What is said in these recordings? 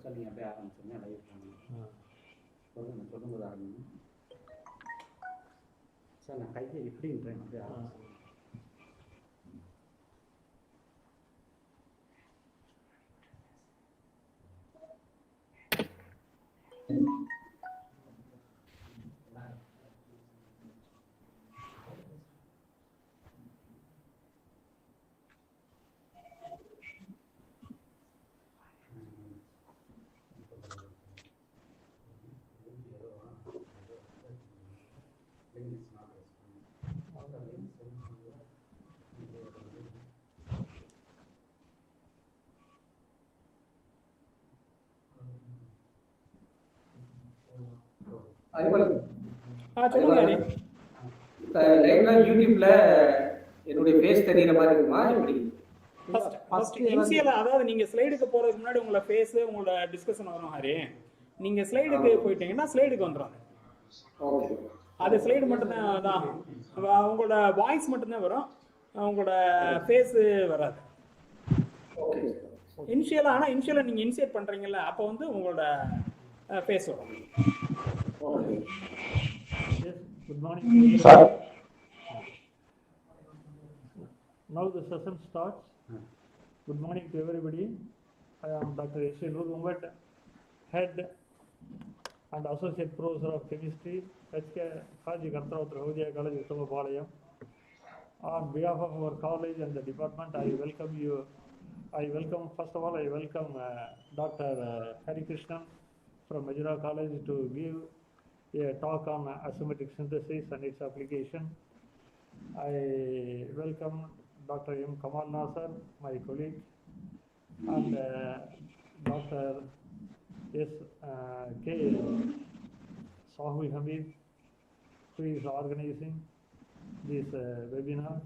Sir நீங்கள் அப்படியே ஆரம்பிச்சுங்க live சொல்லுங்கள் சொல்லும்போது ஆரம்பிங்க சார். நான் கையை இப்படின்றேன் அப்படியே ஆரம்பிச்சு. யூடியூப்ல என்னுடைய ஃபேஸ் தெரியற மாதிரி இருக்குமா? அதாவது நீங்க ஸ்லைடுக்கு போறதுக்கு முன்னாடி உங்களோட ஃபேஸ் உங்களோட டிஸ்கஷன் வரும் ஹரி. நீங்க ஸ்லைடுக்கு போயிட்டீங்கன்னா ஸ்லைடுக்கு வந்துடும். அது ஸ்லைடு மட்டும் தான், உங்களோட வாய்ஸ் மட்டும்தான் வரும், உங்களோட ஃபேஸ் வராது. இனிஷியலா நீங்க இனிஷியேட் பண்றீங்கல்ல, அப்போ வந்து உங்களோட ஃபேஸ் வரும். Good morning, sir. Now the session starts. Good morning to everybody. I am Dr. S. Nur Muhammad, Head and Associate Professor of Chemistry, HK Haji Gantarav Trahodia College, Uttamapalayam. On behalf of our college and the department, I welcome you. First of all, I welcome Dr. Hari Krishnan from Majura College to give a talk on asymmetric synthesis and its application. I welcome Dr. M. Kamal Nasser, my colleague, and Dr. S. K. Sahwi Hamid, who is organizing this webinar,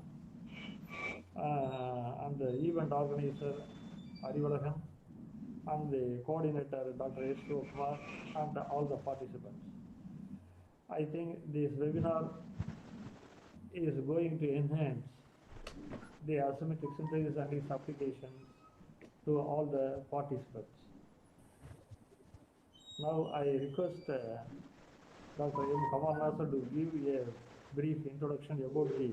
and the event organizer Arivalagan, and the coordinator Dr. S. Kumar, and all the participants. I think this webinar is going to enhance the asymmetric synthesis and its application to all the participants. Now I request Dr. M. Kamal Nasser to give a brief introduction about the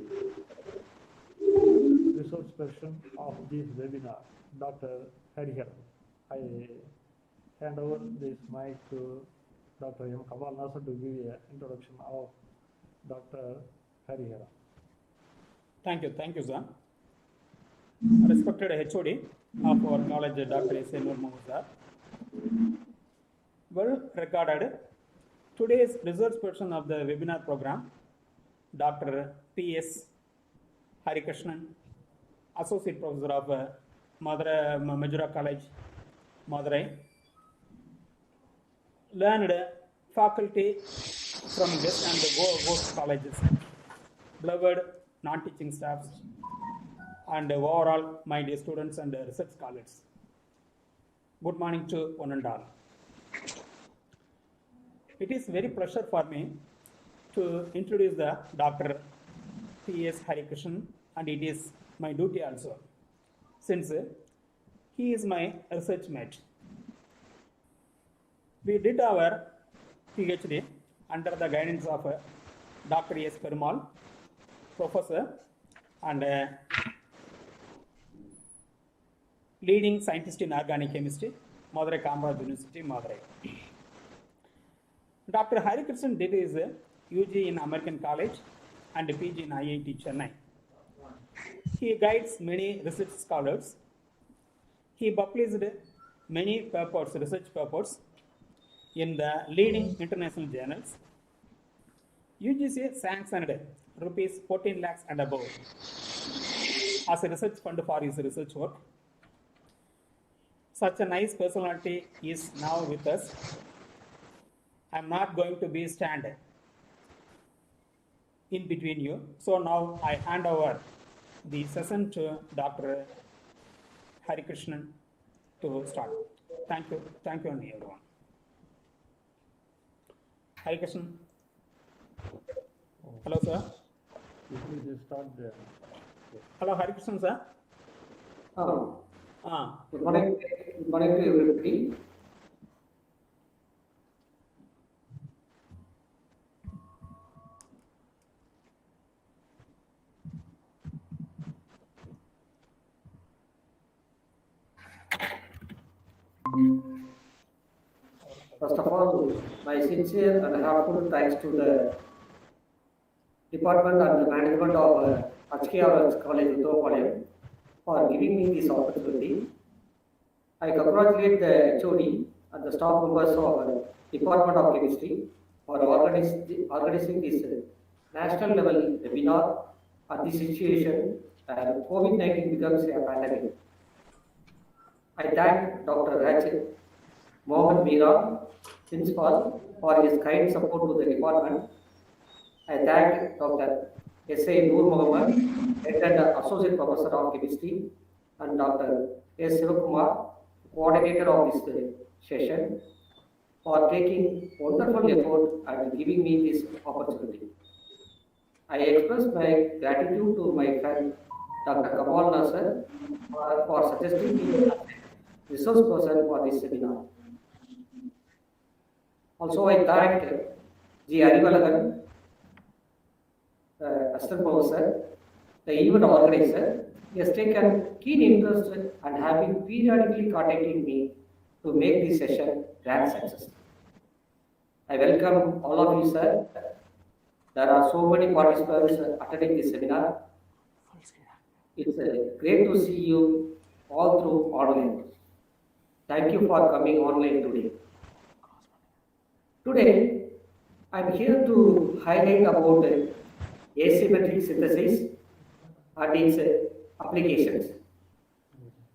resource person of this webinar, Dr. Hariharan. I hand over this mic to Dr. M. Kamal Nasser to give an introduction of Dr. Hariharan. Thank you, sir. Respected HOD of our college, Dr. S. Nur Muhammad, sir. Well regarded, today's research person of the webinar program, Dr. P.S. Hari Krishnan, Associate Professor of Majura College, Madurai. Learned faculty from West and Coast colleges, beloved non-teaching staffs, and overall my dear students and research colleagues. Good morning to one and all. It is very pleasure for me to introduce the Dr. P.S. Hari Krishnan, and it is my duty also, since he is my research mate. We did our PhD under the guidance of Dr. S. Perumal, Professor and leading scientist in organic chemistry, Madurai Kamaraj University, Madurai. Dr. Hari Krishnan did his UG in American College and PG in IIT Chennai. He guides many research scholars. He published many papers, research papers, in the leading international journals. UGC sanctioned rupees 14 lakhs and above as a research fund for his research work. Such a nice personality is now with us. I am not going to be stand in between you. So now I hand over the session to Dr. Hari Krishnan to start. Thank you everyone. Hari Krishnan. Hello, sir. Please start there. Hello, Hari Krishnan, sir. Good morning to everybody. First of all, my sincere and heartfelt thanks to the department and the management of HKRS College, Uttampalayam, for giving me this opportunity. I congratulate the HOD and the staff members of Department of Chemistry for organizing this national level webinar at this situation and COVID-19 becomes a pandemic. I thank Dr. Raj Mohammed Meera, Principal, for his kind support to the department. I thank Dr. S.A. Noor Mohammed, Head and Associate Professor of Chemistry, and Dr. S. Sivakumar, Coordinator of this session, for taking wonderful effort and giving me this opportunity. I express my gratitude to my friend Dr. Kamal Nasser for suggesting me as a resource person for this seminar. Also, I thank G. Arivalagan, Assistant Professor, the event organizer. He has taken keen interest and have been periodically contacting me to make this session grand success. I welcome all of you, sir. There are so many participants attending this seminar. It's great to see you all through online. Thank you for coming online today. Today, I'm here to highlight about asymmetric synthesis and its applications.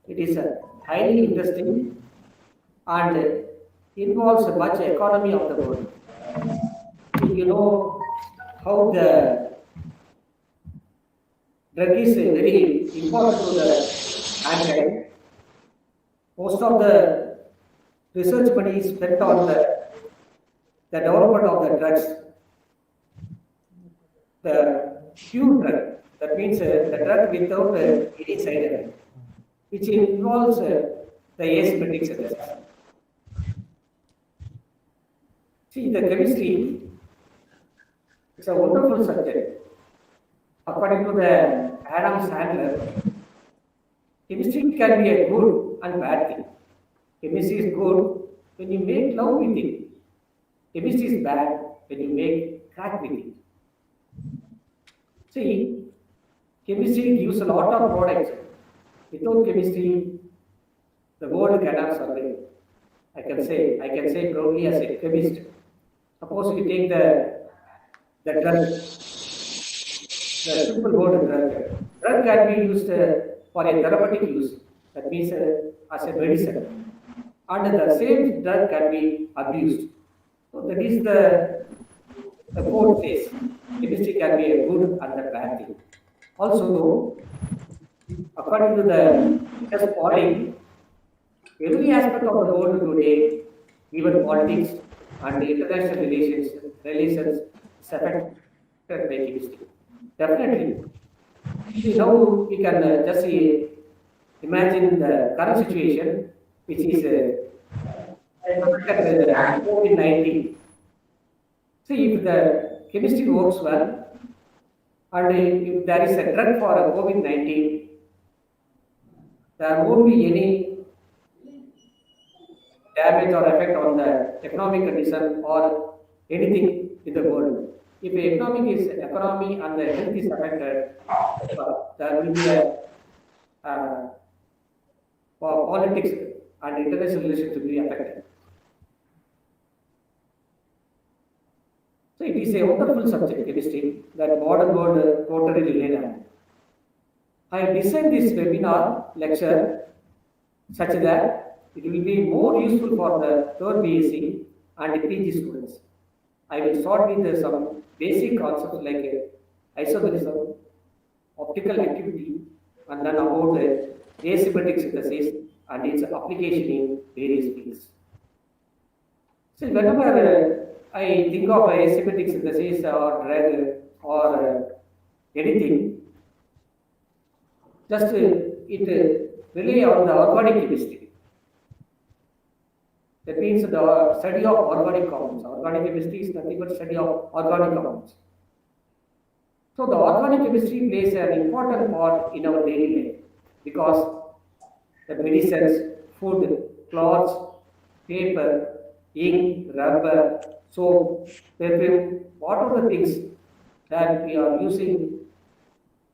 It is highly interesting and involves much economy of the world. You know how the drug is very important to the mankind. Most of the research money is spent on the development of the drugs. The pure drug, that means the drug without any side effect, which involves the asymmetric synthesis. See, the chemistry, it's a wonderful subject. According to the Adam Sandler, chemistry can be a good and bad thing. Chemistry is good when you make love with it. Chemistry is bad when you make crack with it. See, chemistry gives a lot of products. Without chemistry, the world cannot survive. I can say proudly as a chemist. Suppose we take the drug, the simple word drug. Drug can be used for a therapeutic use. That means as a medicine. And the same drug can be abused. So that is the fourth phase. Chemistry can be a good and a bad thing. Also, according to the latest polling, every aspect of the world today, even politics and international relations is affected by chemistry. Definitely. See, now we can just imagine the current situation, which is COVID-19. See, if the chemistry works well, and if there is a drug for COVID-19, there won't be any damage or effect on the economic condition or anything in the world. If the economy and the health is affected, there will be a politics and international relations will be affected. So it is a wonderful subject, chemistry, that modern world totally relied on. I have designed this webinar lecture such that it will be more useful for the third BSc and PG students. I will start with some basic concepts like isomerism, optical activity, and then about asymmetric synthesis and its application in various fields. So whenever I think of asymmetric synthesis or drug or anything, just it rely on the organic chemistry. That means the study of organic compounds. Organic chemistry is nothing but study of organic compounds. So the organic chemistry plays an important part in our daily life because the medicines, food, clothes, paper, ink, rubber, soap, perfume, what are the things that we are using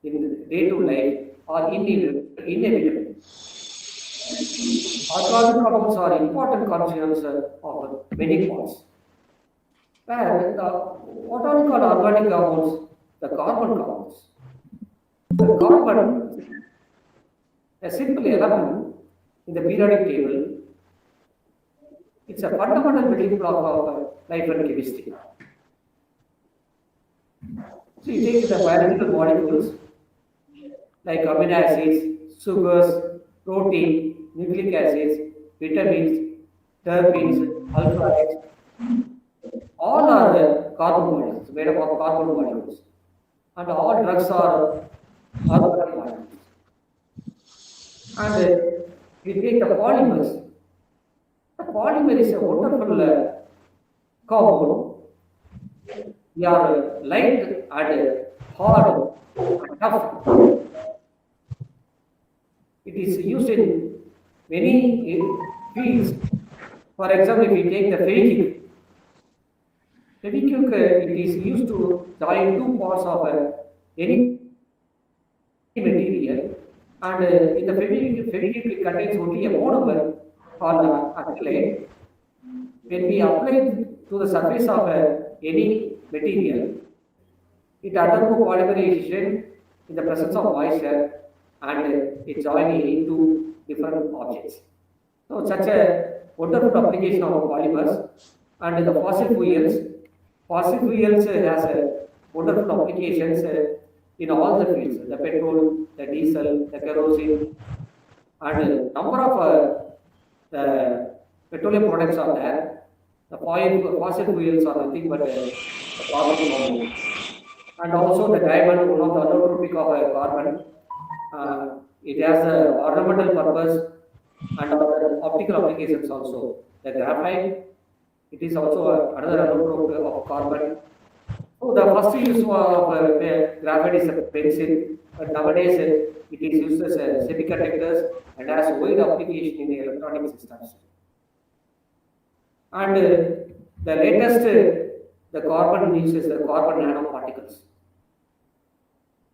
in day-to-day life are inevitable. Organic compounds are important constituents of many parts. Where what are called organic compounds? The carbon compounds. The carbon, a simple element in the periodic table, it's a fundamental building block of life and chemistry. So you take the biological molecules like amino acids, sugars, protein, nucleic acids, vitamins, terpenes, alkaloids, all are carbon molecules, made up of carbon molecules. And all drugs are organic molecules. And we take the polymers. The polymer is a wonderful compound. They are light and hard and tough. It is used in many fields. For example, if you take the Fevikwik, it is used to join two parts of any material, and in the Fevikwik it contains only a monomer called acrylate. When we apply it to the surface of any material, it undergoes polymerization in the presence of moisture and it joins into different objects. So such a wonderful application of polymers. And the fossil fuels. Fossil fuels has wonderful applications in all the fields, the petrol, the diesel, the kerosene, and number of the petroleum products are there. The fossil fuels are nothing but carbon compounds. And also the diamond, one of the allotropic of carbon. It has an ornamental purpose and optical applications also. The graphite, it is also another allotrope of carbon. So the first use of graphite is a pencil, but nowadays it is used as semiconductors and has wide application in electronic systems. And the latest, the carbon uses the carbon nanoparticles.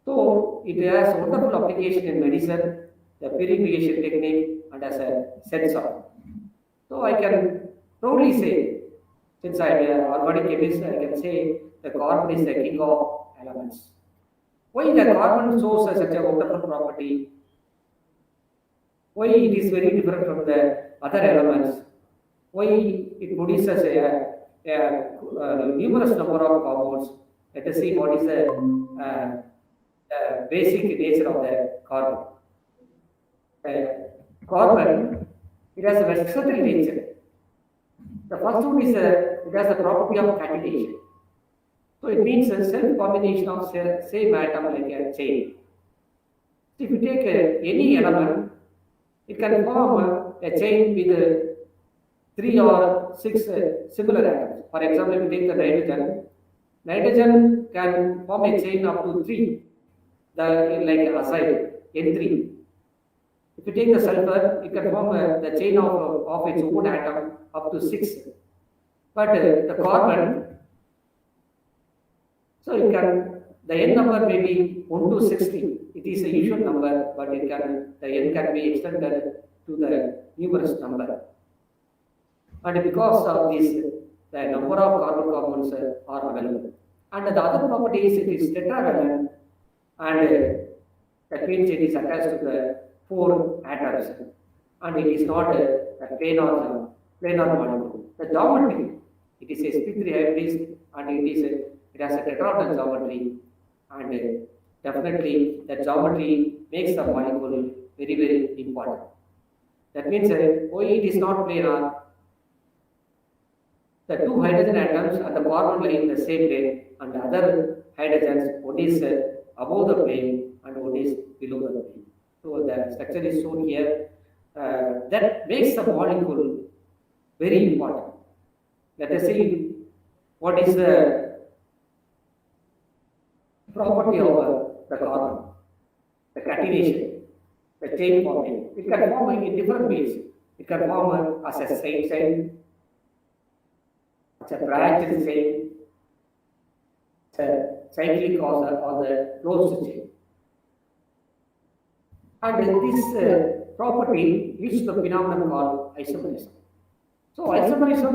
So it has wonderful application in medicine, the purification technique, and as a sensor. So I can proudly say, since I am an organic chemist, I can say the carbon is the king of elements. Why the carbon shows such a wonderful property? Why it is very different from the other elements? Why it produces a numerous number of compounds? Let us see what is the basic nature of the carbon. Carbon, it has a versatile nature. The first one is it has the property of catenation. So it means a self-combination of same atom like a chain. If you take any element, it can form a chain with 3 or 6 similar atoms. For example, if you take the nitrogen can form a chain up to 3, like azide, N3. If you take the sulfur, it can form the chain of its own atom up to 6. But the carbon, so it can, the n number may be 1 to 60. It is a usual number, but the n can be extended to the numerous number. And because of this, the number of carbon compounds are available. And the other property is it is tetravalent, and that means it is attached to the 4 atoms, and it is not a planar molecule. The geometry, it is sp3 hybrid, and it has a tetrahedral geometry, and definitely the geometry makes the molecule very, very important. That means why it is not planar. The 2 hydrogen atoms and the carbon lie in the same plane, and the other hydrogens, one is above the plane and one is below the plane. So the structure is shown here. That makes the molecule very important. Let us see what is the property of the carbon, the catenation, the chain forming. It can form in different ways. It can form as a straight chain, It's a branched chain, it's a cyclic or the closed chain. And this property leads to the phenomenon called isomerism. So isomerism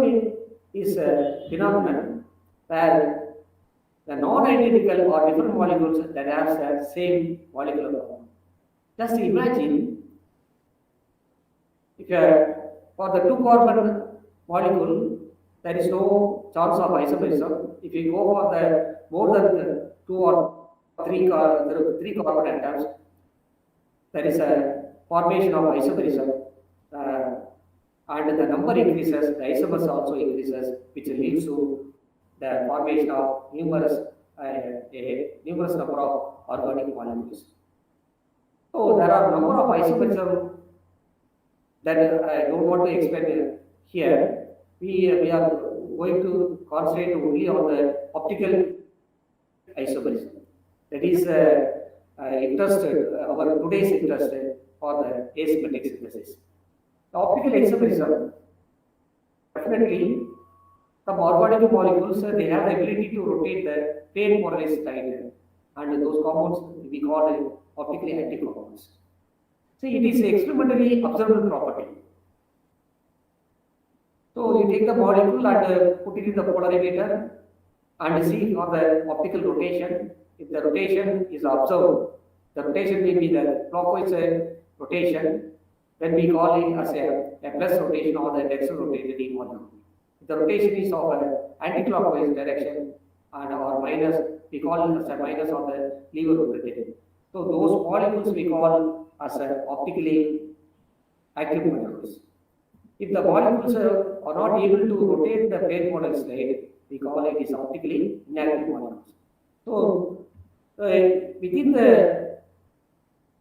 is a phenomenon where the non-identical or different molecules that have the same molecular form. Just imagine if for the 2-carbon molecule there is no chance of isomerism. If you go for the more than 2 or 3 carbon atoms, there is a formation of isomerism, and the number increases, the isomers also increases, which leads to the formation of numerous number of organic molecules. So there are a number of isomerism that I don't want to explain here. We are going to concentrate only on the optical isomerism. That is our today's interest for the asymmetric synthesis. The optical isomerism, definitely some organic molecules, they have the ability to rotate the plane polarized line, and those compounds we call optically active compounds. See, it is experimentally observable property. So you take the molecule and put it in the polarimeter and see for the optical rotation. If the rotation is observed, the rotation may be the clockwise rotation, then we call it as a plus rotation or the dextral rotated molecule. If the rotation is of an anti-clockwise direction and or minus, we call it as a minus or the lever rotated. So those molecules we call as optically active molecules. If the molecules are not able to rotate the plane model slide, we call it is optically inactive molecules. So within the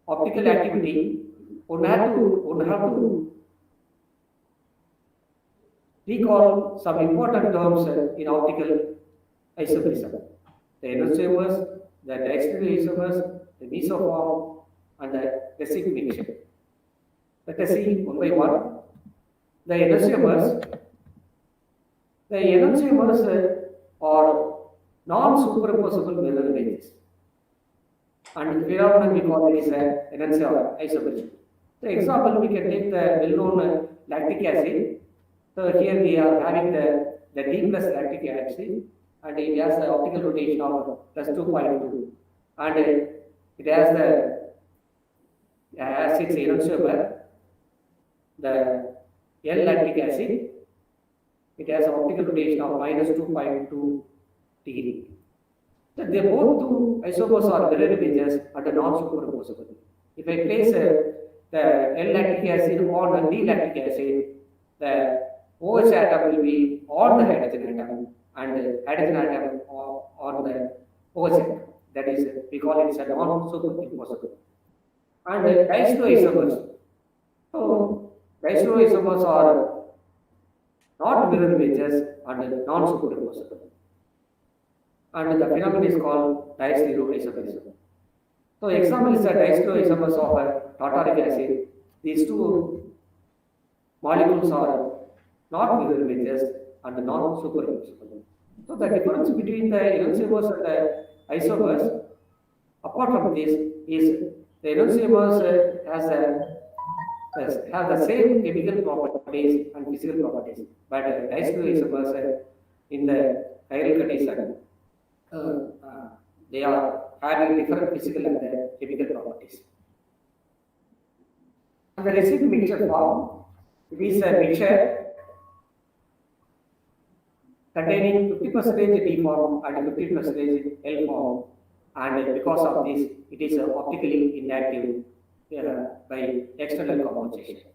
optical activity, one have to recall some important terms in optical isomerism. The enantiomers, the diastereoisomers, isomers, the mesoform, and the basic mixture. Let us see one by one. The enantiomers are non-superimposable mirror images, and the phenomenon we call it is enantiomer isomerism. The example, we can take the well-known lactic acid. So here we are having the D plus lactic acid, and it has the optical rotation of plus 2.2, and it has the as its enantiomer, the L-lactic acid, it has an optical rotation of minus 2.2 degree. So they both two isomers are mirror images and non-superimposable. If I place the L-lactic acid on the D-lactic acid, the OH atom will be on the hydrogen atom and hydrogen atom on the OH atom. That is, we call it a non-superimposable. And diastereoisomers. So diastereoisomers are not mirror images and non-superimposable. And the phenomenon is called diastereoisomerism. So example is the diastereoisomers of tartaric acid. These two molecules are not mirror images and non-superimposable. So the difference between the enantiomers and the isomers, apart from this, is the enantiomers have the same chemical properties and physical properties, but diastereoisomers in the chiral condition, they are having different physical and chemical properties. And the resin mixture form, it is a mixture containing 50% D form and 50% L form, and because of this, it is optically inactive by external compensation.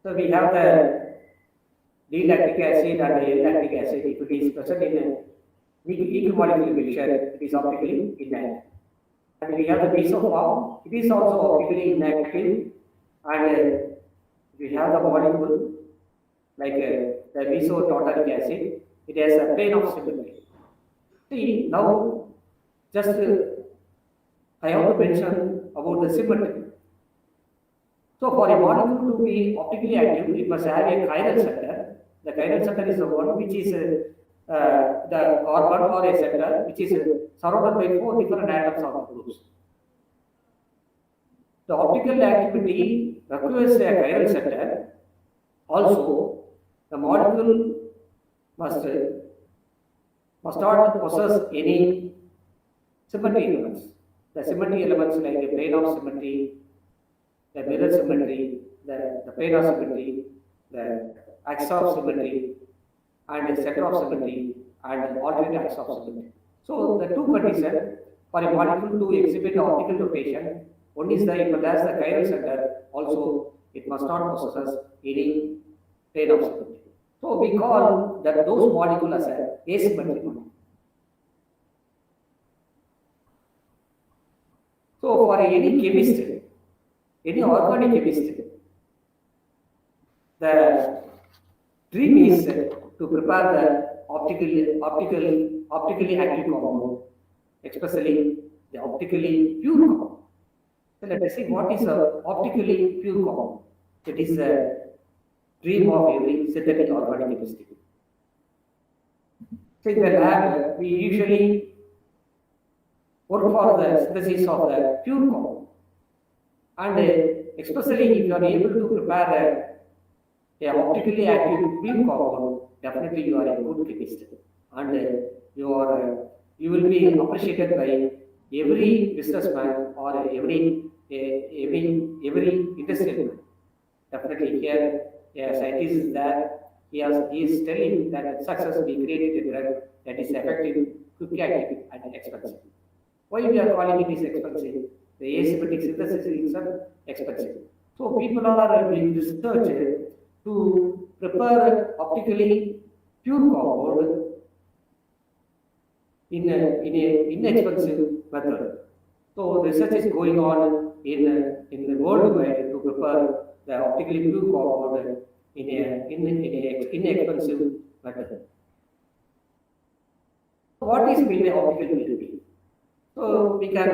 So we have the D-lactic acid and the L-lactic acid. If it is present in a equimolecular mixture, it is optically inactive. And we have the mesoform, it is also optically inactive, and we have the molecule like the meso-tartaric acid, it has a plane of symmetry. See, now just I have to mention about the symmetry. So for a molecule to be optically active, it must have a chiral center. The The chiral center is the one which is the carbon or a center which is surrounded by 4 different atoms of the groups. The optical activity requires a chiral center. Also, the molecule must not possess any symmetry elements. The symmetry elements like the plane of symmetry, the mirror symmetry, the planar symmetry, the axis of symmetry, and the center of symmetry, and the alternate axis of symmetry. So the two conditions for a molecule to exhibit optical rotation, one is that if it has the chiral center, also it must not possess any plane of symmetry. So we call that those molecules as asymmetric molecule. So for any chemist, any organic chemist, the dream is to prepare the optically active compound, especially the optically pure compound. So let us see what is a optically pure compound. That is the dream of every synthetic organic chemist. So in the lab, we usually work for the synthesis of the pure compound. And especially if you are able to prepare a optically active pure compound, definitely you are a good chemist. And you will be appreciated by every businessman or every industrial man. Definitely here a scientist is there. He is telling that success we created a drug that is effective, quick active, and expensive. Why we are calling it is expensive? The asymmetric synthesis is expensive. So people are doing research to prepare optically pure compound in an inexpensive method. So research is going on in the world wide to prepare the optically pure compound in an inexpensive method. What is mean by optical purity? So we can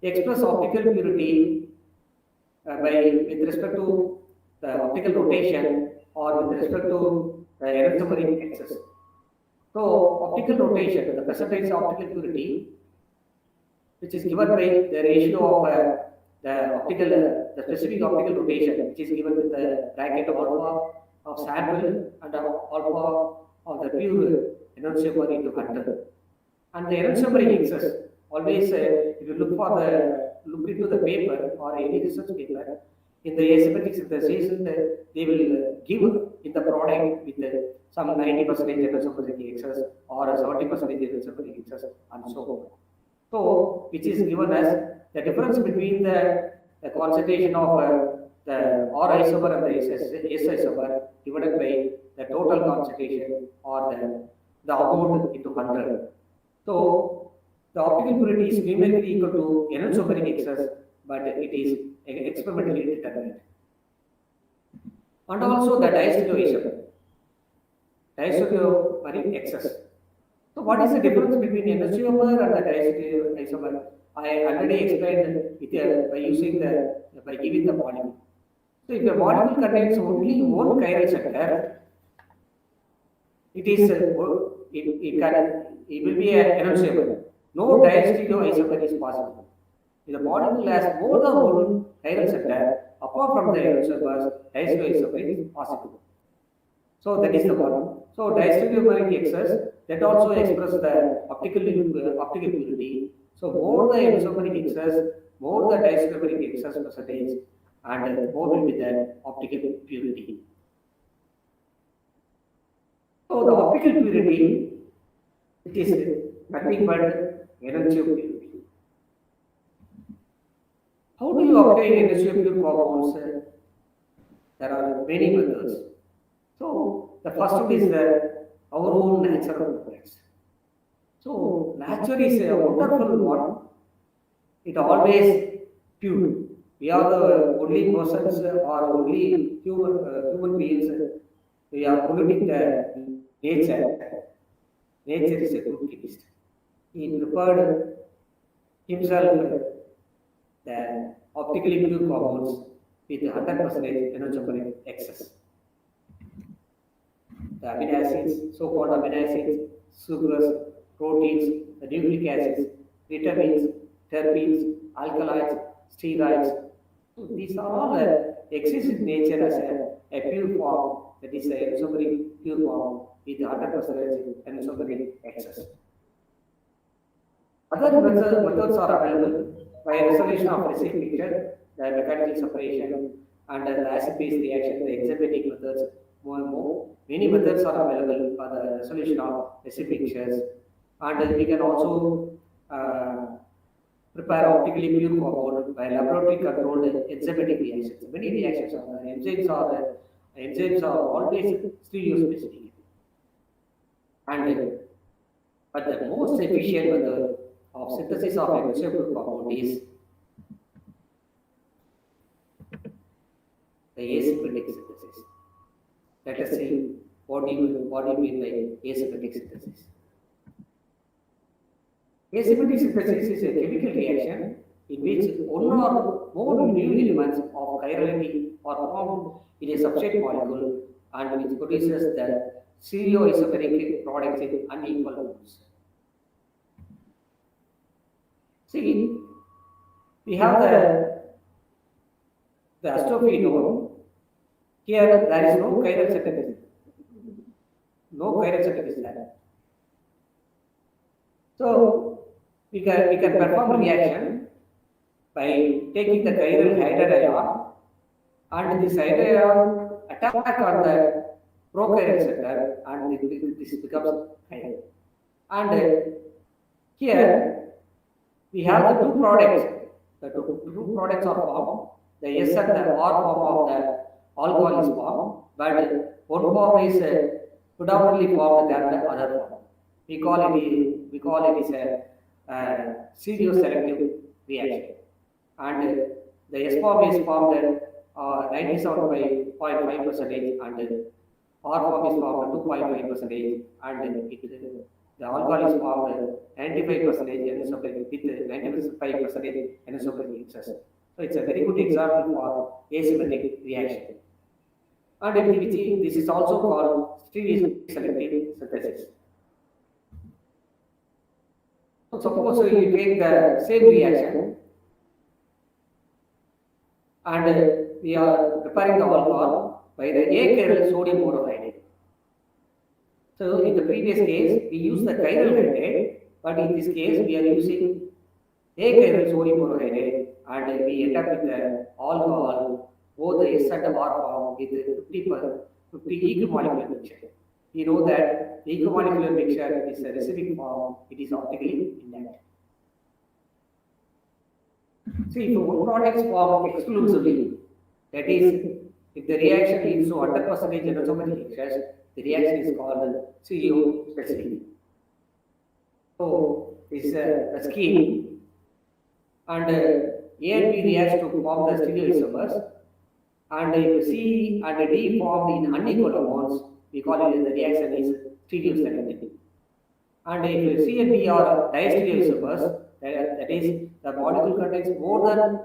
express optical purity with respect to the optical rotation or with respect to the enantiomeric excess. So optical rotation, the percentage of optical purity, which is given by the ratio of the specific optical rotation, which is given with the bracket of alpha of sample and alpha of the pure enantiomer into 100. And the enantiomeric excess, always if you look into the paper or any research paper, in the asymmetric synthesis, they will give in the product with some 90% enantiomeric excess or 70% enantiomeric excess and so on. So, which is given as the difference between the concentration of the R isomer and the S isomer divided by the total concentration or the amount into 100. So, the optical purity is numerically equal to enantiomeric excess, but it is experimentally determined. And also the diastereoisomeric excess. So what is the difference between enantiomer and the diastereoisomer? I already explained it by giving the molecule. So if the molecule contains only one chiral center, it will be an enantiomer. No diastereoisomer is possible. If the molecule has more than one chiral center, apart from the enantiomers, diastereoisomer is possible. So that is the one. So diastereomeric excess, that also expresses the optical purity. So more the enantiomeric excess, more the diastereomeric excess percentage, and more will be the optical purity. So the optical purity, it is nothing but enantiopurity. How do you obtain enantiopure compounds? There are many methods. So the first one is our own natural products. So nature is a wonderful one. It always pure. We are the only persons or only human beings. We are polluting the nature. Nature is a good chemist. He prepared himself the optically pure compounds with 100% enantiomeric excess. the amino acids, so-called amino acids, sugars, proteins, the nucleic acids, vitamins, terpenes, alkaloids, steroids. So these are all exist in nature as a pure form, that is a enzymeric pure form with 100% enzymeric excess. Other methods are available by resolution of resin picture, the mechanical separation, and the acid-base reaction, the enzymatic methods, more and more. Many methods are available for the resolution of resin pictures, and we can also prepare optically pure compound by laboratory controlled enzymatic reactions. Many reactions are there. Enzymes are always stereospecific. And but the most efficient method of synthesis of enzymatic compound is the asymmetric synthesis. Let us see what do you mean by asymmetric synthesis. Asymmetric synthesis is a chemical reaction in which one or more new elements of chirality are formed in a substrate molecule and which produces the stereoisomeric products in unequal modes. See, we have the acetophenone. Here there is no chiral synthesis. No chiral synthesis there. So we can perform a reaction by taking the chiral hydrides ion, and this hydride ion attack on the prochiral center, and this becomes chiral. And here we have the two products. The two products are formed. The S and the R form of the alcohol is formed, but one form is predominantly formed than the other form. We call it is a stereoselective reaction, and the S form is formed at 97.5%, and R form is formed at 2.5%, and the alcohol is formed 95% anisopropyl with 95% anisopropyl mixtures. So it's a very good example for asymmetric reaction. And this is also called stereoselective synthesis. So suppose you take the same reaction and we are preparing the alcohol by the achiral sodium borohydride. So in the previous case we used the chiral hydride, but in this case we are using achiral sodium borohydride, and we end up with the alcohol, both the S and the R form with 50 equimolecular mixture. We know that the equimolecular mixture is a acidic form, it is optically inert. See, if one product is formed exclusively, that is, if the reaction leads to 100% anisomeric mixtures, the reaction is called stereospecific. So, this is a scheme, and A and B reacts to form the stereoisomers, and if C and D formed in unequal amounts, we call it the reaction is stereoselective. And if C and D are diastereoisomers, that is, the molecule contains more than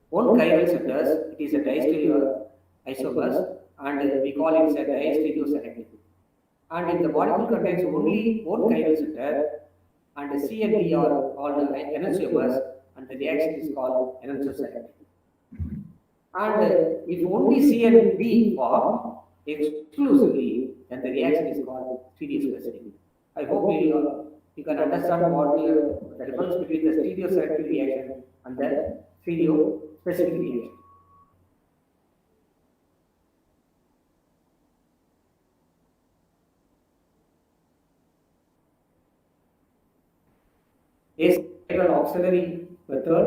one chiral centers, it is a diastereoisomers, and we call it a diastereoselective. And if the molecule contains only one chiral center, and C and D are called enantiomers, and the reaction is called enantioselective. And if only C and D form exclusively, then the reaction is called stereospecific. I hope you can understand what the difference between the stereoselective reaction and the stereospecific reaction. Chiral auxiliary method,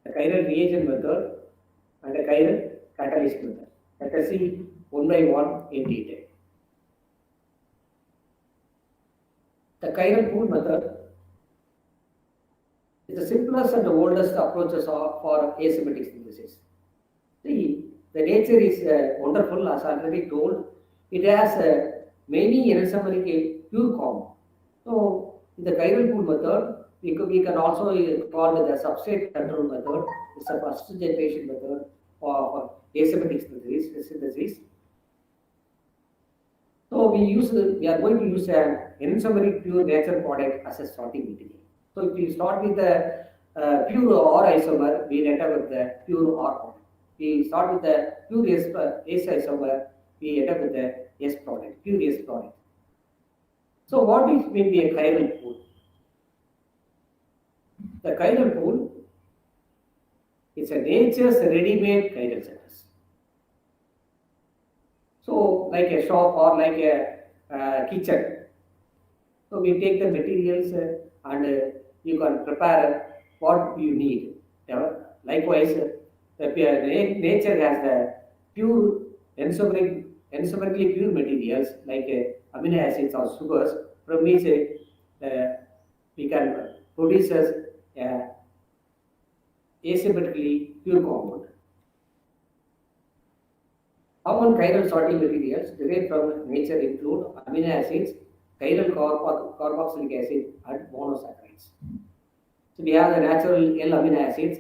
the chiral reagent method, and the chiral catalyst method. Let us see one by one in detail. The chiral pool method is the simplest and the oldest approaches for asymmetric synthesis. See, the nature is wonderful, as already told. It has many anisomeric pure compound. So, in the chiral pool method, we can also call it the substrate control method. It's the first generation method for asymmetric synthesis. So we are going to use an enantiomeric pure nature product as a starting material. So if we start with the pure R isomer, we end up with the pure R product. We start with the pure S isomer, we end up with the S product, pure S product. So what is mean be a chiral pool? The chiral pool is a nature's ready-made chiral centers. So like a shop or like a kitchen. So we take the materials and you can prepare what you need. Likewise, nature has the pure enantiomeric pure materials like amino acids or sugars, from which we can produce asymmetrically pure compound. Common chiral sorting materials derived from nature include amino acids, chiral carboxylic acid, and monosaccharides. So we have the natural L amino acids.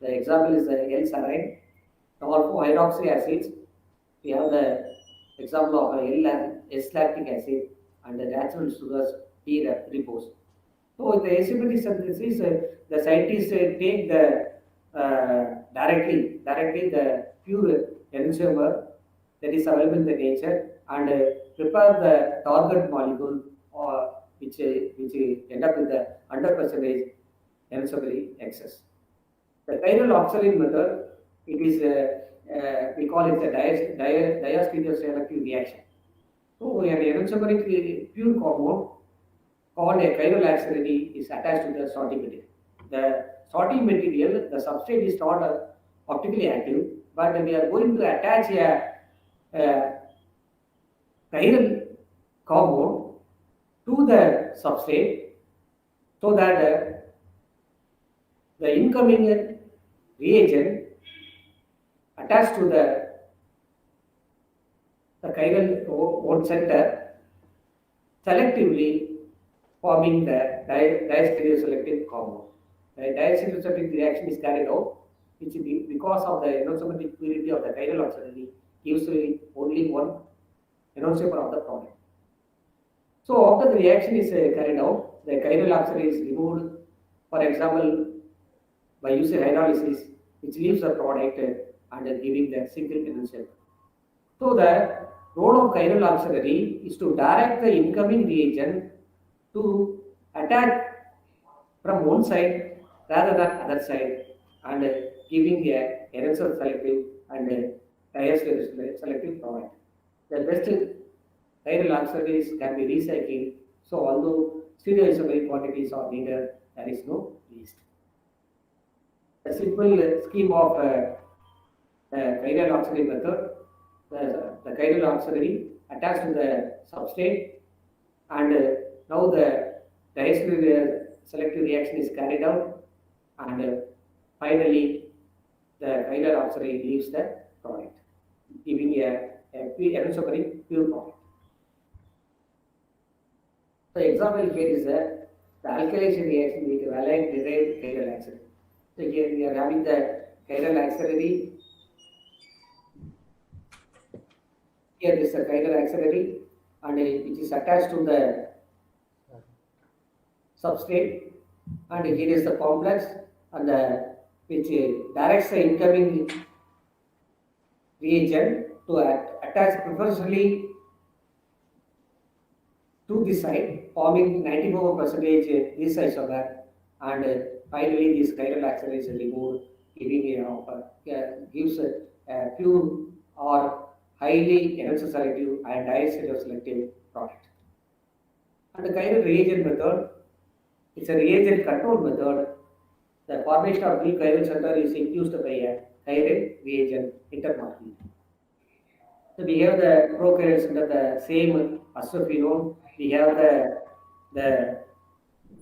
The example is the L-serine. Alpha-hydroxy acids. We have the example of S-lactic acid and the natural sugars T-ribose. So in the asymmetric synthesis, the scientists take the directly the pure enantiomer that is available in the nature and prepare the target molecule which end up with the 100% enantiomeric excess. The chiral oxalate method, it is we call it the diastereoselective reaction. So an enantiomeric pure compound called a chiral auxiliary is attached to the sorting material. The sorting material, the substrate is not optically active, but we are going to attach a chiral compound to the substrate so that the incoming reagent attached to the chiral one center selectively forming the diastereoselective compound. The diastereoselective reaction is carried out, which because of the enantiomer purity of the chiral auxiliary gives only one enantiomer of the product. So after the reaction is carried out, the chiral auxiliary is removed, for example, by using hydrolysis, which leaves the product and giving the single enantiomer. So the role of chiral auxiliary is to direct the incoming reagent to attack from one side rather than other side and giving a enantiomer selective and diastereoselective product. The best chiral auxiliaries can be recycled, so although stereoisomeric quantities are needed, there is no waste. A simple scheme of chiral auxiliary method, the chiral auxiliary attached to the substrate, and now the diastereoselective reaction is carried out, and finally the chiral auxiliary leaves the product, giving a enantiomeric pure product. The example here is the alkylation reaction with valine derived chiral auxiliary. So here we are having the chiral auxiliary. Here is the chiral auxiliary, and which is attached to the substrate, and here is the complex, and which directs the incoming reagent to attach preferentially to this side, forming 94% this isomer, and finally this chiral auxiliary is removed, giving gives a pure or highly enantioselective and diastereoselective product. And the chiral reagent method, it's a reagent control method. The formation of new chiral center is induced by a chiral reagent intermolecule. So we have the prochiral center, the same azophenone. We have the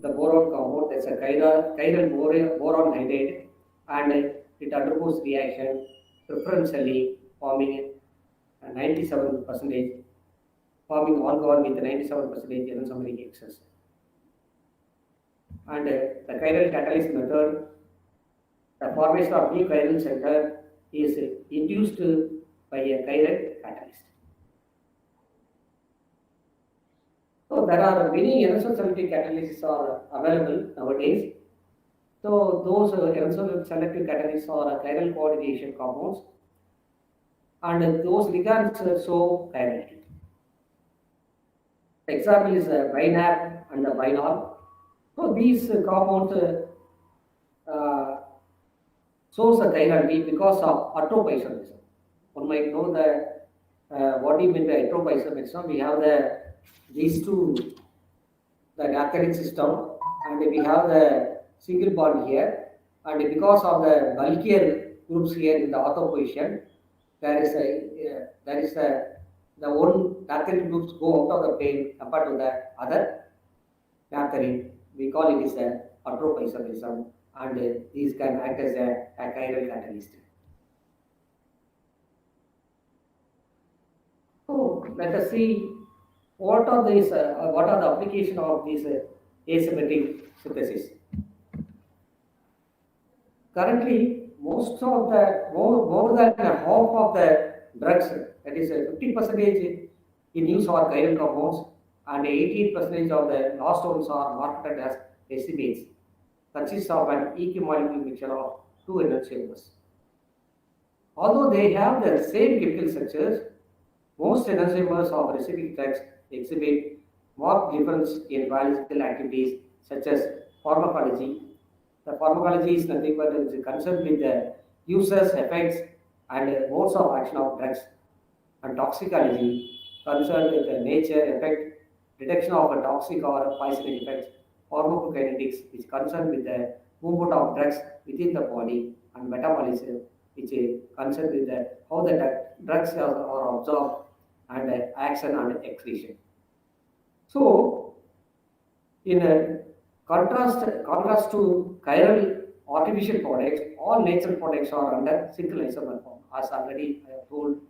boron compound. That's a chiral boron hydride, and it undergoes reaction preferentially, forming 97%, forming argon with 97% enantiomeric excess. And the chiral catalyst method, the formation of new chiral center is induced by a chiral catalyst. So there are many enzyme selective catalysts are available nowadays. So those enzyme selective catalysts are chiral coordination compounds, and those ligands show chirality. Example is BINAP and the BINOL. So these compounds shows a chirality because of heteroisomerism. One might know that what do you mean by heteroisomerism? We have these two, the naphthenic system, and we have the single bond here, and because of the bulkier groups here in the ortho position, the one naphthenic groups go out of the plane compared to the other naphthenic. We call it as a heteroisomerism, and these can act as a chiral catalyst. So let us see what are the application of these asymmetric synthesis. Currently, more than half of the drugs, that is 50% in use are chiral compounds, and 18% of the last ones are marketed as estimates, consists of an equimolecule mixture of two enantiomers. Although they have the same chemical structures, most enantiomers of recipic drugs exhibit marked difference in biological activities such as pharmacology. The pharmacology is nothing but is concerned with the user's effects and modes of action of drugs, and toxicology concerned with the nature, effect, detection of a toxic or poisonous effects, pharmacokinetics, which concerned with the movement of drugs within the body, and metabolism, which is concerned with how the drugs are absorbed and action and excretion. So, in contrast to chiral artificial products, all natural products are under single isomer form. As already I have told,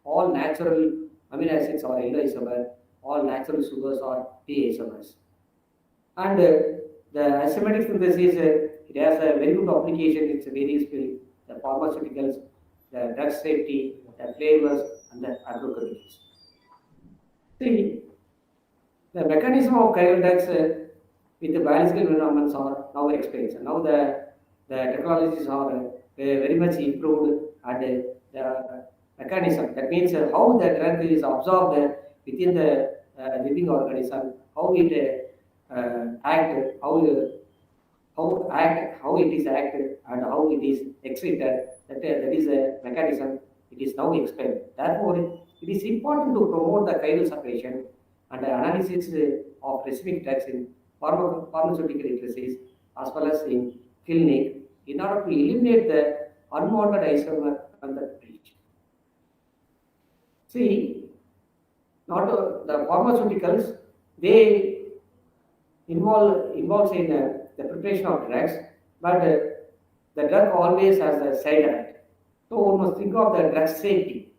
all natural amino acids are yellow isomer, all natural sugars are P isomers. And the asymmetric synthesis, it has a very good application in various fields, the pharmaceuticals, the drug safety, the flavors, and the agrochemicals. See, the mechanism of chiral drugs with the biological environments are now explained. Now the technologies are very much improved, and the mechanism, that means how the drug is absorbed within the living organism, how it act, how it is acted, and how it is excreted. That is a mechanism. It is now explained. Therefore, it is important to promote the chiral separation and the analysis of recipic drugs in pharmaceutical industries as well as in clinic in order to eliminate the unwanted isomer from the breach. See, not the pharmaceuticals, they involves in the preparation of drugs, but the drug always has a side effect. So one must think of the drug safety.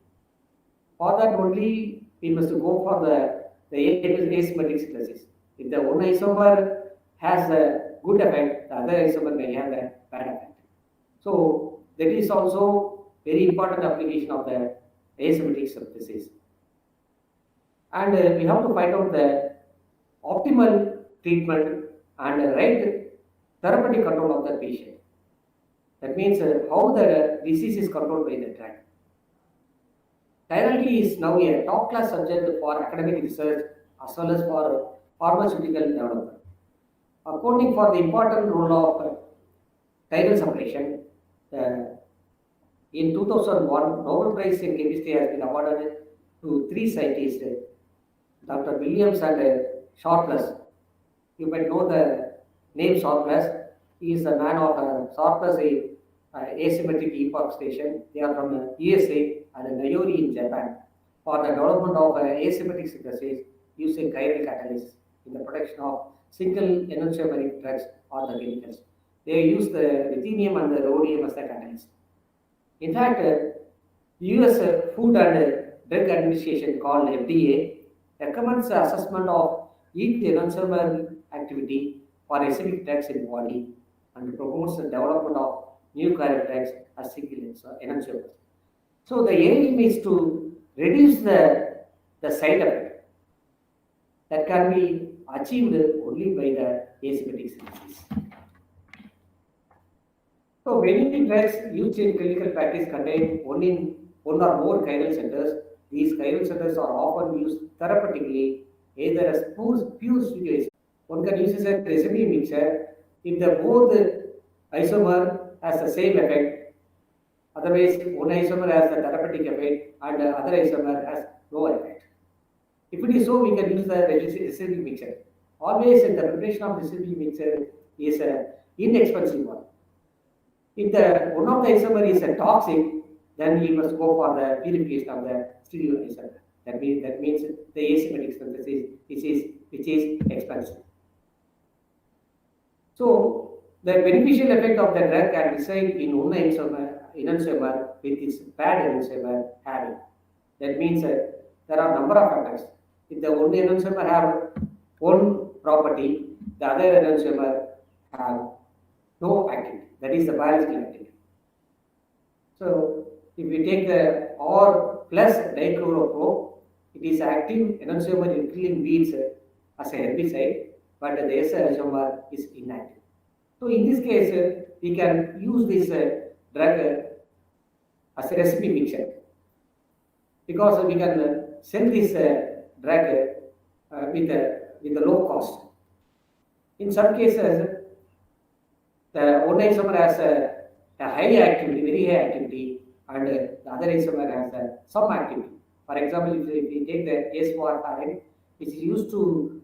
For that only we must go for the asymmetric synthesis. If the one isomer has a good effect, the other isomer may have a bad effect. So that is also very important application of the asymmetric synthesis. And we have to find out the optimal treatment and right therapeutic control of the patient. That means how the disease is controlled by the drug. Chirality is now a top class subject for academic research as well as for pharmaceutical development. Accounting for the important role of chiral separation, in 2001, Nobel Prize in Chemistry has been awarded to three scientists, Dr. Williams and Sharpless. You might know the name Sharpless. He is the man of Sharpless asymmetric epoch station. They are from USA and Nayori in Japan for the development of asymmetric synthesis using chiral catalysts in the production of single enantiomeric drugs or the chemicals. They use the ruthenium and the rhodium as the catalyst. In fact, US Food and Drug Administration called FDA recommends the assessment of each enantiomer activity for acidic drugs in the body and promotes the development of new chiral drugs as single enantiomers. So the aim is to reduce the side effect. that can be achieved only by the asymmetric synthesis. So many drugs used in clinical practice contain one or more chiral centers. These chiral centers are often used therapeutically, either as pure studio. One can use as a recipe mixer if the both isomer has the same effect. Otherwise, one isomer has the therapeutic effect and the other isomer has no effect. If it is so, we can use the recipe mixer. Always the preparation of recipe mixer is an inexpensive one. If one of the isomer is toxic, then we must go for the purification of the stereoisomer. That means the asymmetric synthesis, which is expensive. So the beneficial effect of the drug can reside in one enantiomer with its bad enantiomer having. That means there are number of factors. If the one enantiomer have one property, the other enantiomer have no activity. That is the biological activity. So if we take the R plus dichloroprobe, it is active enantiomer in killing weeds as a herbicide, but the S isomer is inactive. So in this case, we can use this drug as a recipe mixture, because we can sell this drug with a low cost. In some cases, the one isomer has a high activity, very high activity, and the other isomer has some activity. For example, if we take the S4RN, which is used to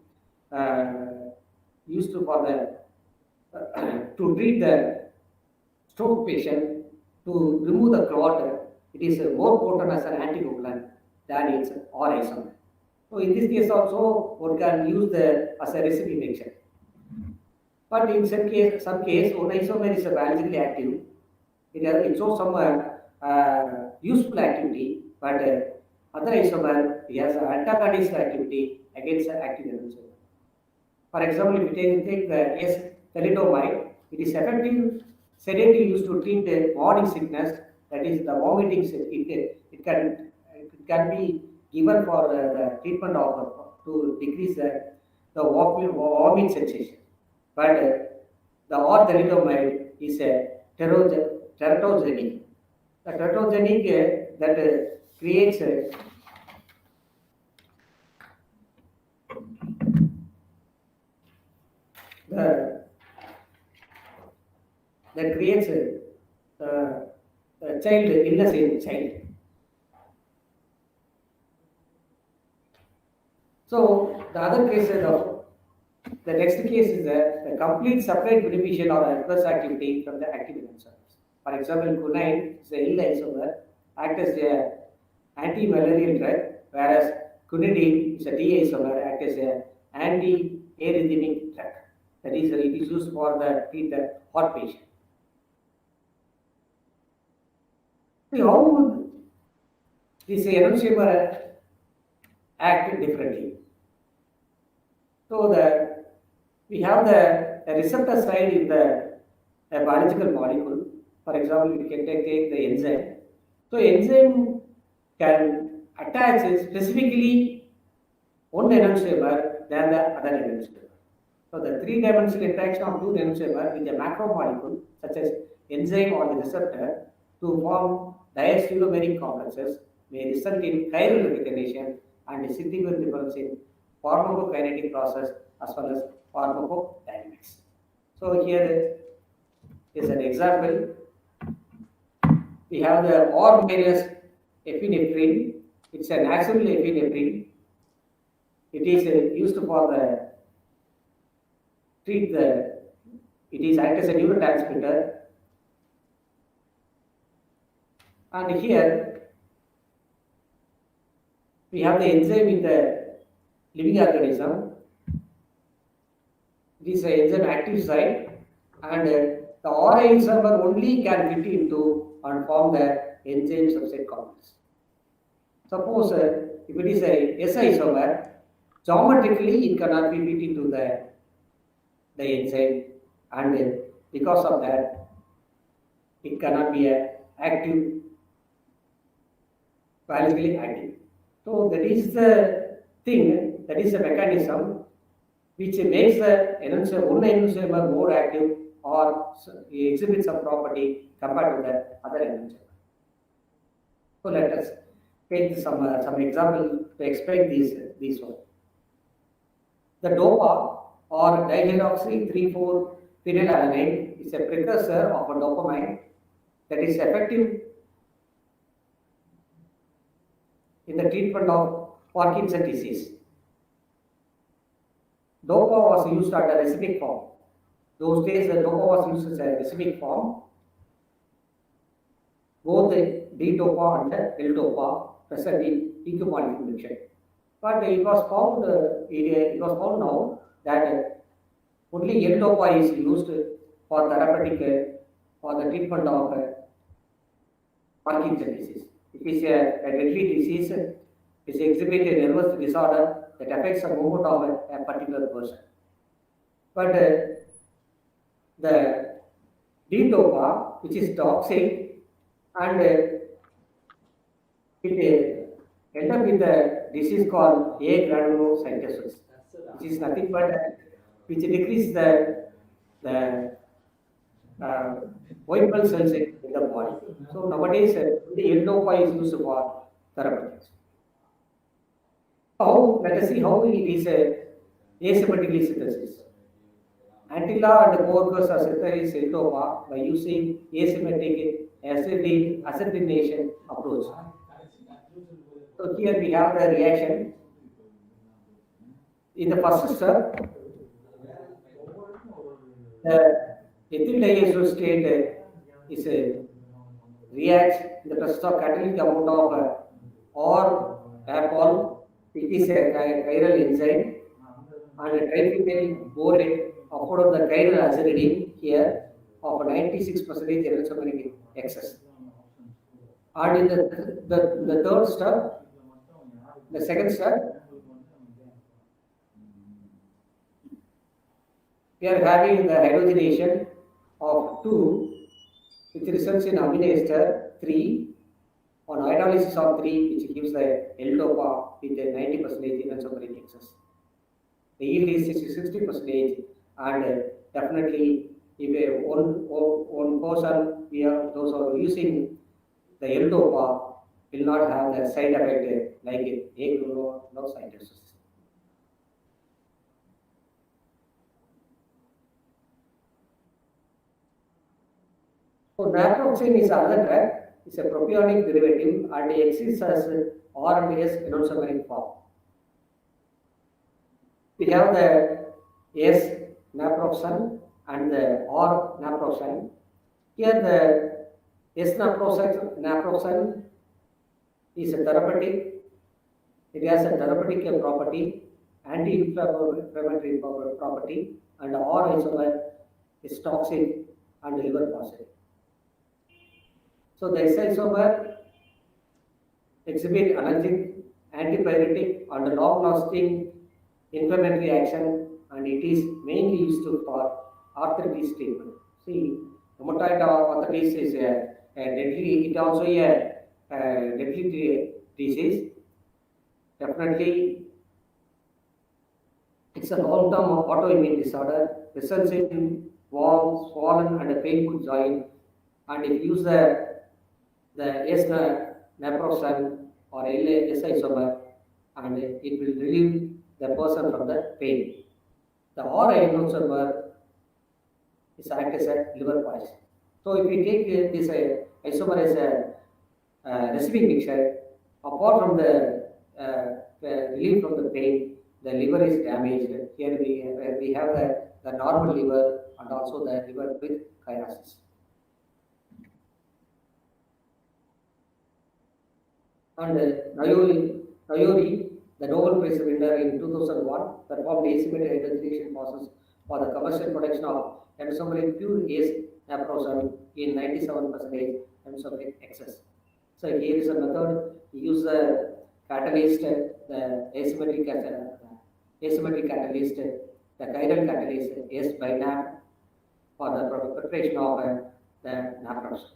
for the to treat the stroke patient, to remove the clot, it is more potent as an anticoagulant than its R isomer. So in this case also, one can use as a recipe mixture. But in some case, one isomer is biologically active. It shows some useful activity, but other isomer has antagonist activity against the active enantiomer. For example, if you take the S-thalidomide, it is effective sedative used to treat the morning sickness, that is the vomiting. It can be given for the treatment of to decrease the vomiting sensation. But the R-thalidomide is a teratogenic. The teratogenic that creates child illness in child. So the other cases of the next case is the complete separate beneficial or adverse activity from the active enantiomers. For example, quinine is a ill isomer, acts as a anti-malarial drug, whereas quinidine is a D isomer, acts as a anti-arrhythmic drug. That is, it is used for treat the heart patient. So how would this enantiomer act differently? So we have the receptor side in the biological molecule. For example, we can take the enzyme. So enzyme can attach specifically one enantiomer than the other enantiomer. So the three-dimensional interaction of two enantiomer with a macromolecule such as enzyme or the receptor to form diastereomeric complexes may result in chiral recognition and significant difference in pharmacokinetic process as well as pharmacodynamics. So here is an example. We have the R-minus epinephrine. It's a natural epinephrine. It is used for treat it is act as a neurotransmitter. And here we have the enzyme in the living organism. It is an enzyme active site, and the R isomer only can fit into and form the enzyme substrate complex. Suppose if it is a S isomer, geometrically it cannot be fit into the enzyme, and because of that, it cannot be active, biologically active. So that is the thing. That is a mechanism which makes the one enantiomer more active or exhibits some property compared to the other enantiomer. So let us take some example to explain these one. The DOPA or dihydroxy 3,4-phenylalanine is a precursor of a dopamine that is effective in the treatment of Parkinson's disease. DOPA was used at a racemic form. Those days, the DOPA was used as a racemic form. Both the D-DOPA and the L-DOPA present in EQ molecule mixture. But it was found now that only L-DOPA is used for therapeutic for the treatment of Parkinson's disease. It is a deadly disease. It exhibits a nervous disorder that affects the movement of a particular person. But the D-DOPA, which is toxic, and it ends up with a disease called agranulocytosis, which is nothing but which decreases the white blood cells in the body. So nowadays, the L-DOPA is used for therapeutics. Let us see how it is asymmetrically synthesis. Antilla and co-workers are synthesized L-DOPA by using asymmetric acetylation approach. So here we have the reaction. In the first step, the ethyl diacetyl is reacts in the presence of catalytic amount of or alcohol. It is a chiral enzyme and a triphenyl borate afford the chiral acidity here of 96% enantiomeric excess. And in the third step, the second step, we are having the hydrogenation of 2, which results in amino ester 3 on hydrolysis of 3, which gives the L-DOPA with a 90% enantiomeric excess. The yield is 60%, and definitely if one person those who are using the L-DOPA will not have the side effect like agranulocytosis. So naproxen is another drug. It's a propionic derivative and it exists as RNase enantiomeric form. We have the S-naproxen and the R-naproxen. Here the S-naproxen is a therapeutic. It has a therapeutic property, anti-inflammatory property, and R isomer is toxic and liver positive. So the S isomer exhibit allergic, antipyretic, and long-lasting inflammatory action, and it is mainly used for arthritis treatment. See, rheumatoid arthritis is a deadly. It also a deadly disease. Definitely, it's a long-term autoimmune disorder. Results in warm, swollen, and a painful joint. And if you use the S-naproxen or S isomer, and it will relieve the person from the pain. The R isomer is act as a liver poison. So if we take this isomer as a racemic mixture, apart from the relief from the pain, the liver is damaged. Here we have the normal liver and also the liver with cirrhosis. And Nayori, the Nobel Prize winner in 2001, performed asymmetric hydrogenation process for the commercial production of enantiomeric pure S-naproxen in 97% enantiomeric excess. So here is a method. We use the catalyst, the asymmetric catalyst, the chiral catalyst S-binap for the preparation of the naproxen.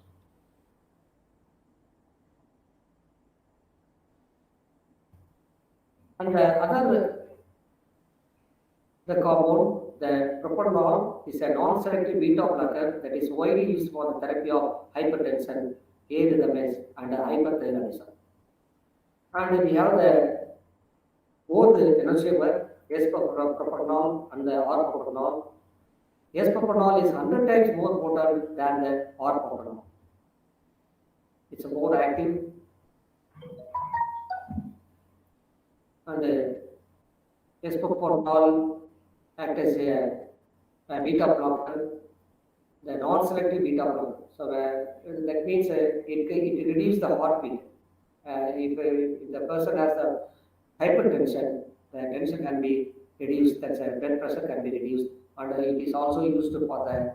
And the other the compound, the propranolol is a non-selective beta blocker that is widely used for the therapy of hypertension, arrhythmias, and hyperthyroidism. And we have the both enantiomer, S-propranolol and the R-propranolol. S-propranolol is 100 times more potent than the R-propranolol. It's more active, and S-propranolol acts as a beta blocker, the non-selective beta blocker. So that means it reduces the heartbeat. If the person has the hypertension, the tension can be reduced, that's blood pressure can be reduced, and it is also used for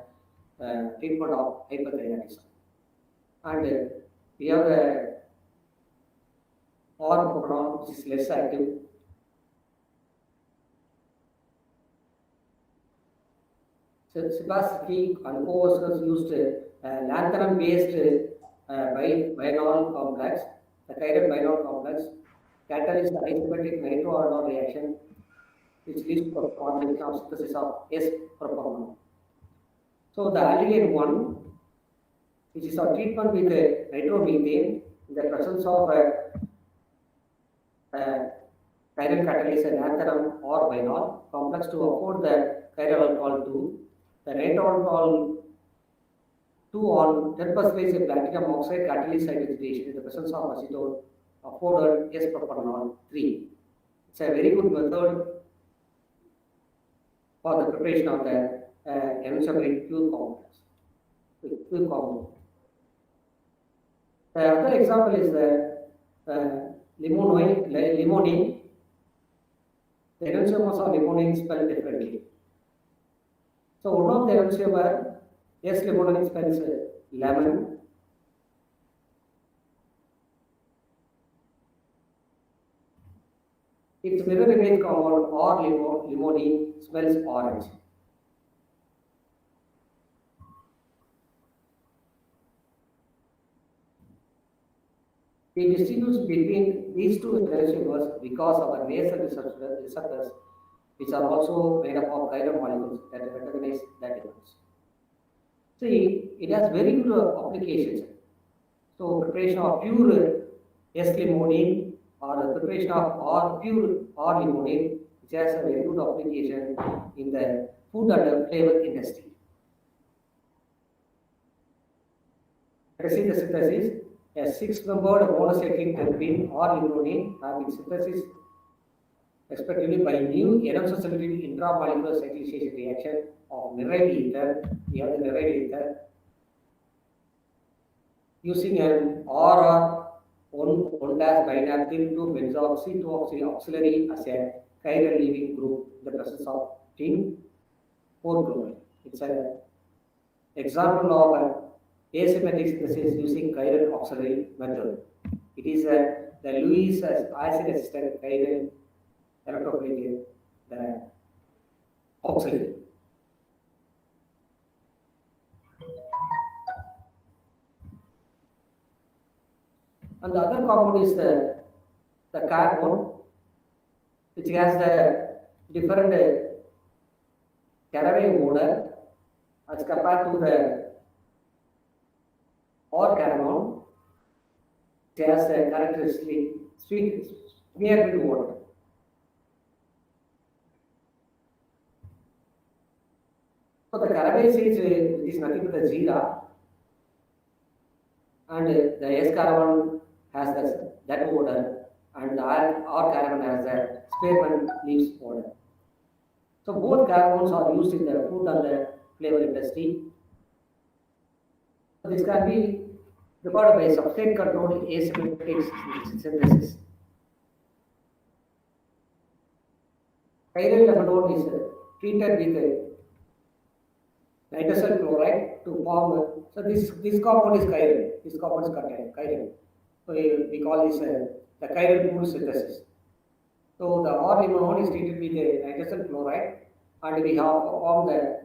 the treatment of hyperthyroidism. And we have the R-propranolol, which is less active. So Sebastian and co-workers used lanthanum-based bienol complex, the chiral bienol complex, catalyzed the isometric nitroadenol reaction, which leads to the formation of synthesis of S-propranolol. So the aldehyde 1, which is our treatment with nitromethane in the presence of chiral catalyst and lanthanum or bienol complex to afford the chiral alcohol 2. The nitroadenol 2 on 10% platinum oxide catalyst site agitation in the presence of acetone afforded S-propranolol 3. It's a very good method for the preparation of the enantiomer Q complex. Q compound. The other example is the limonene. The enantiomers of limonene spelled differently. So one of the enantiomer, S-limonene spells lemon. Its mirror image compound R-limonene spells orange. We distinguish between these two enantiomers because of the nasal receptors, which are also made up of chiral molecules that recognize that difference. See, it has very good applications. So preparation of pure S-limonene or the preparation of pure R-limonene, which has a very good application in the food and flavor industry. Let us see the synthesis. A 6-membered monocyclic terpene R-limonene have been synthesized respectively by new enantiomer intramolecular cyclization reaction of neryl ether. We have the neryl ether using an RR1-binaptyl 2-benzoxy auxiliary as a chiral leaving group in the presence of tin 4-chloride. It's an example of an asymmetric synthesis using chiral auxiliary method. It is the Lewis acid assisted chiral electrophilic, the auxiliary. And the other compound is the carbon, which has the different caraway odor as compared to the carbon, which has the characteristic sweet near to water. So the caraway seeds is nothing but the jeera, and the S carbon has that odor, and the R carbon has the spearmint leaves odor. So both carbons are used in the food and the flavor industry. So this can be recorded by substrate controlled asymmetric synthesis. Chiral lepidol is treated with nitrile chloride to form. So this compound is chiral. This compound is chiral. So we call this the chiral pool synthesis. So the R-limonene is treated with nitrile chloride, and we have formed the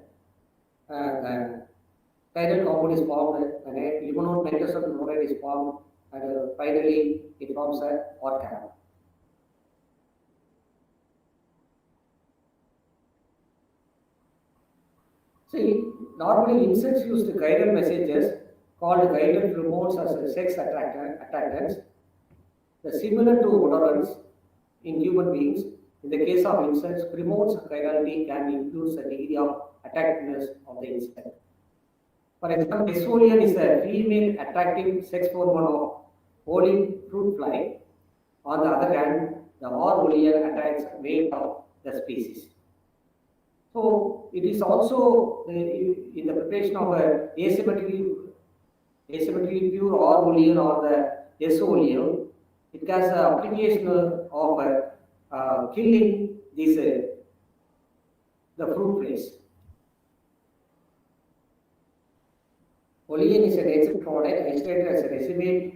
chiral compound is formed, and limonene nitrile chloride is formed, and finally it forms a R carbon. See, normally insects use the chiral messages called chiral pheromones as sex attractants. The similar to odorants in human beings. In the case of insects, pheromones chirality can influence the degree of attractiveness of the insect. For example, esolian is a female attractive sex hormone of olive fruit fly. On the other hand, the orolian attracts male of the species. So it is also in the preparation of a asymmetrically pure orolian or the esolian. It has an application of killing these the fruit flies. Olein is a natural product isolated as a residue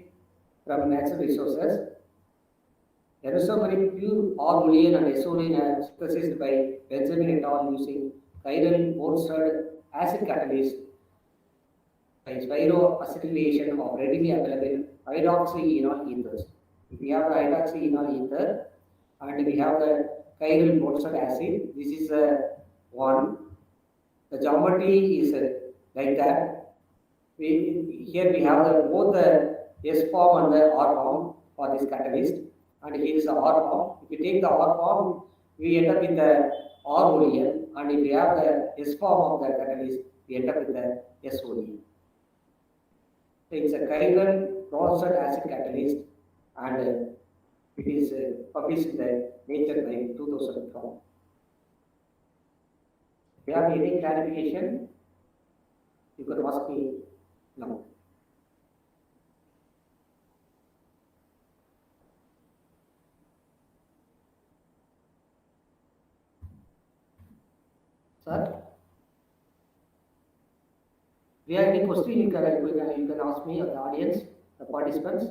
from natural resources. Anisomeric pure or olein and esolian are synthesized by Benjamin et al. Using chiral bolstered acid catalyst by spiroacetylation of readily available hydroxyenol ethers. If we have the hydroxyenol ether and we have the chiral bolstered acid, this is one. The geometry is like that. Here we have both the S form and the R form for this catalyst, and here is the R form. If we take the R form, we end up with the R olein, and if we have the S form of the catalyst, we end up with the S olein. So it's a chiral bolstered acid catalyst, and it is published in the Nature by 2012. If you have any clarification, you could ask me now. Sir, if you have any question, you can ask me or the audience, the participants.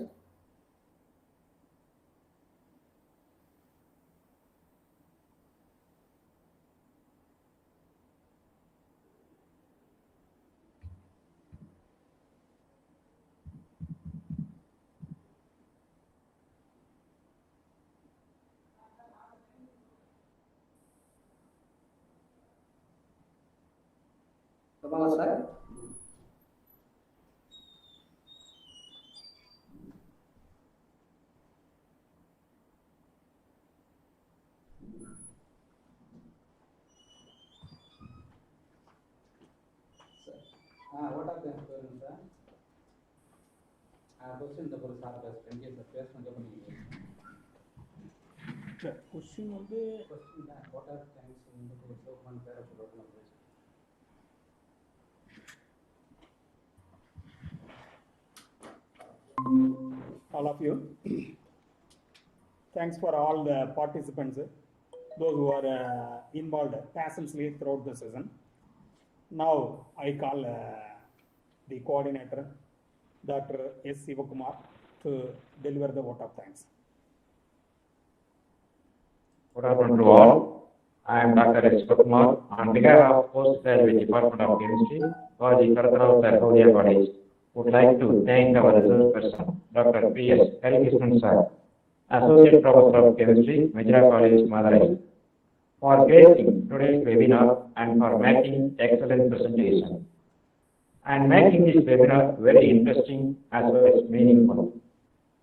Kamala sir. What are the questions, sir? Question the question what are things in the so one pair of all of you. Thanks for all the participants, those who are involved passionately throughout the session. Now I call the coordinator, Dr. S. Sivakumar, to deliver the vote of thanks. Good afternoon to all. I am Dr. S. Sivakumar. On behalf of Postgraduate Department of Chemistry, Gaji Karatarav Sarhodia College, would like to thank our research person, Dr. P.S. Harikrishnan Sir, Associate Professor of Chemistry, Majra College, Madurai, for creating today's webinar and for making excellent presentation and making this webinar very interesting as well as meaningful.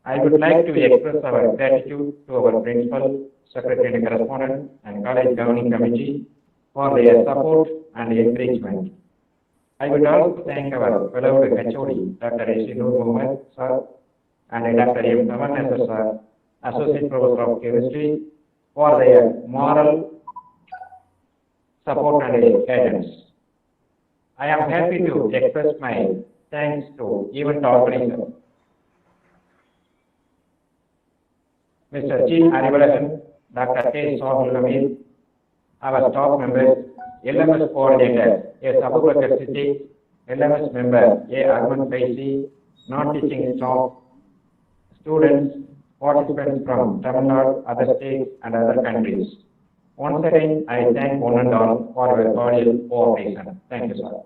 I would like to express our gratitude to our principal, secretary and correspondent and college governing committee for their support and encouragement. I would also thank our fellow HOD, Dr. A. Noor Mohammed Sir and Dr. M. Tamannath Sir, Associate Professor of Chemistry, for their moral support and guidance. I am happy to express my thanks to event organizer, Mr. G. Arivalakan, Dr. K. Sohul Hamid, our staff members, LMS coordinator, A. Abubakar Siddiq, LMS member, A. Arman Faisi, non-teaching staff, students, participants from Tamil Nadu, other states and other countries. Once again, I thank one and all for your cordial cooperation. Thank you, sir.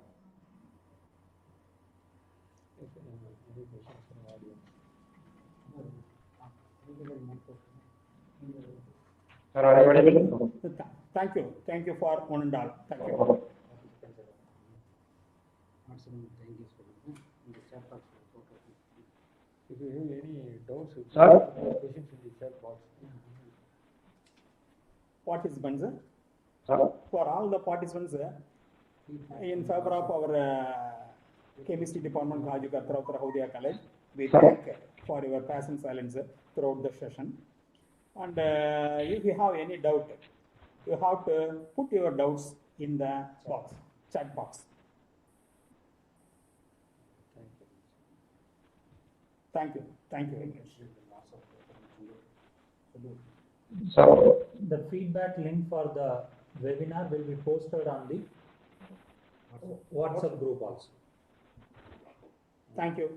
Sir, are you available? Thank you for one and all. Thank you. thank you so much. In the chat box, If you have any doubts, you Sir? can ask questions in the chat box. Participants, Sir? for all the participants, in favor of our chemistry department, Gaji Kartarautar Howdia College, we thank for your patient silence throughout the session. And if you have any doubt, you have to put your doubts in the box, chat box. Thank you. Thank you very much. Sir? The feedback link for the webinar will be posted on the WhatsApp group also. Thank you.